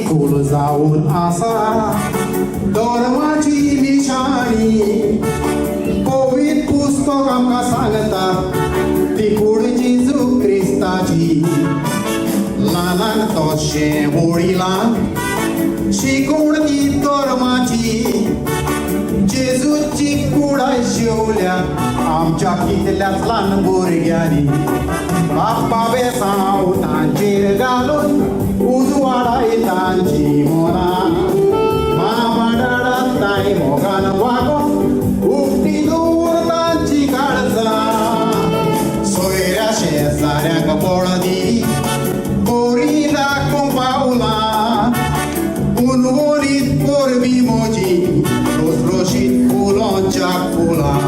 चिखोल जाऊन असा धर्माची निशाणी कोविड पुस्तक आमकां सांगता ती कूड जेजू क्रिस्ताची ल्हानाक तोशें वडिलांक शिकवण ती धर्माची जेजूची कुडाय शेवल्या आमच्या कितल्याच ल्हान भुरग्यांनी बाप्पा बेसांव तांचेर घालून उजवाडाय तांची मोनां मामाडाडात ताई मोगान वागोवन उक्ती दवर तांची काळजां सोयऱ्या शेजाऱ्यांक पळदी कोरी दाखोवंक पावलां उनवणीत पोरबी मोजी रोसरोशीत फुलांच्या फुलां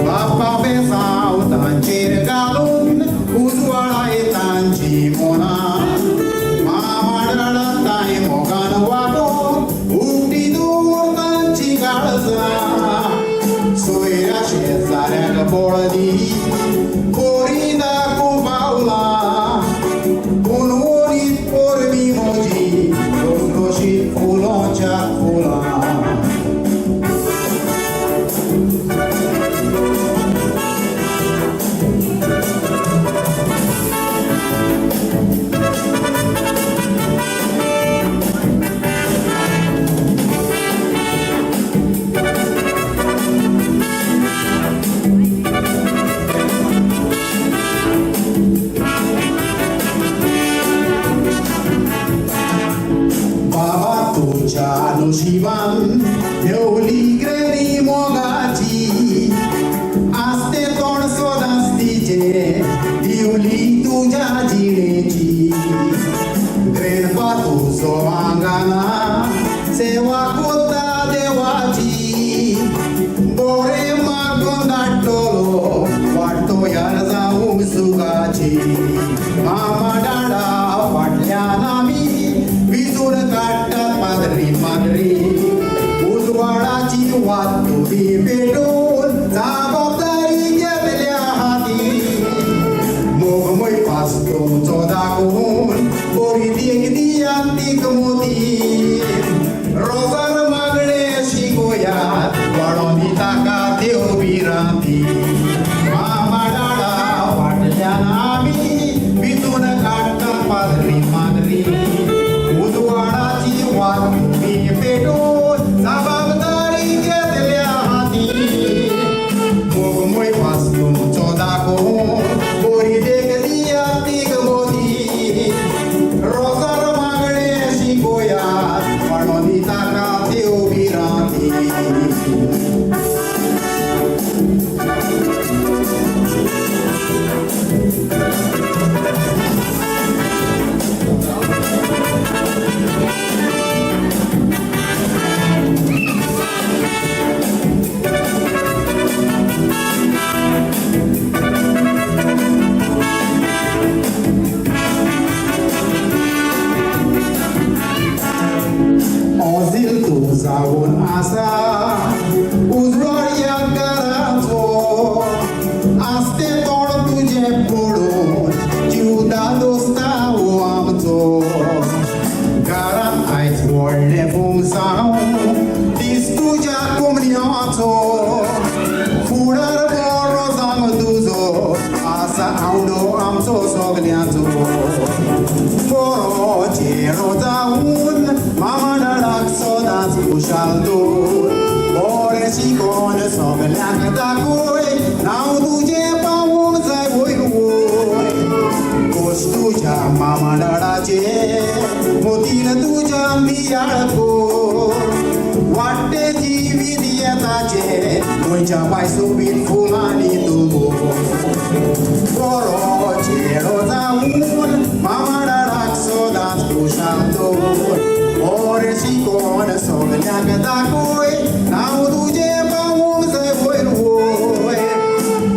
बाप्पा बेसांव तांचेर घालून उजवाडाय तांची मोनां मामाडाडात ताई मोगान वागोवन उक्ती दवर तांची काळजां सोयऱ्या शेजाऱ्यांक पळदी कोरी दाखोवंक पावलां उनवणीत पोरबी मोजी रोसरोशीत फुलांच्या फुलां नशिबान येवली ग्रेनी मोगाची आस्ते तोंड सोदांच तिचे दिवली तुज्या जिणेची ग्रेनपा तुजो आंगाना सेवा कोत्ता देवाची बोरे मागून धाडटलो वाटतो यार जावंक सुखाची मामा डाडा फाटल्यान आमी विजून काडटात माद्री माद्री उजवाडाची वात तुमी पेटोवन जबाबदारी घेतल्या हाती मोगमय पास तुमचो दाखोवन बरी देख दियांतीक मोती रोजार मागणे शिकोयात वाडोन ताका देव बिरांती मामा डाडा फाटल्यान आमी भितून काडटात माद्री माद्री उजवाडाची वात तुमी पेटोवन जबाबदारी घेतल्या हाती मोगमय पास तुमचो दाखोवन बरी देख दियांतीक मोती रोजार मागणे शिकोयात वाडोन ताका देव बिरांती ओझील तूं जावन आसा उजवाड घराचो आस्ते तोंड तुजें पडून जीवदा दोस्ता हो आमचो घरांत आयज व्हडलें फुमसांव दीस तुज्या कोमऱ्याचो फुडार बरो जावं तुजो आसा आवडो आमचो सगल्यांचो बरो चेडो जावून मामा डाडाक सदांच खुशाल दवर बरें शिकोन सगल्यांक दाखोय नांव तुजें पावूंक जाय वयर वयर खोस तुज्या मामा डाडाचें मोतीन तुज्या मियाळ कोर वाडटे जिवीत येताचें गोंयच्या पायसुबीत फुलांनी तुगो बरो चेडो जावून मामा डाडाक सदांच खुशाल दवर बरें शिकोन सगल्यांक दाखोय नांव तुजें पावूंक जाय वयर वयर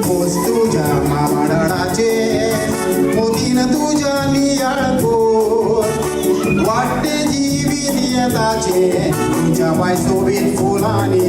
खोस तुज्या मामा डाडाचें मोतीन तुज्या नियाळ कोर वाडटे जिवीत येताचें तुज्या पायसुबीत फुलांनी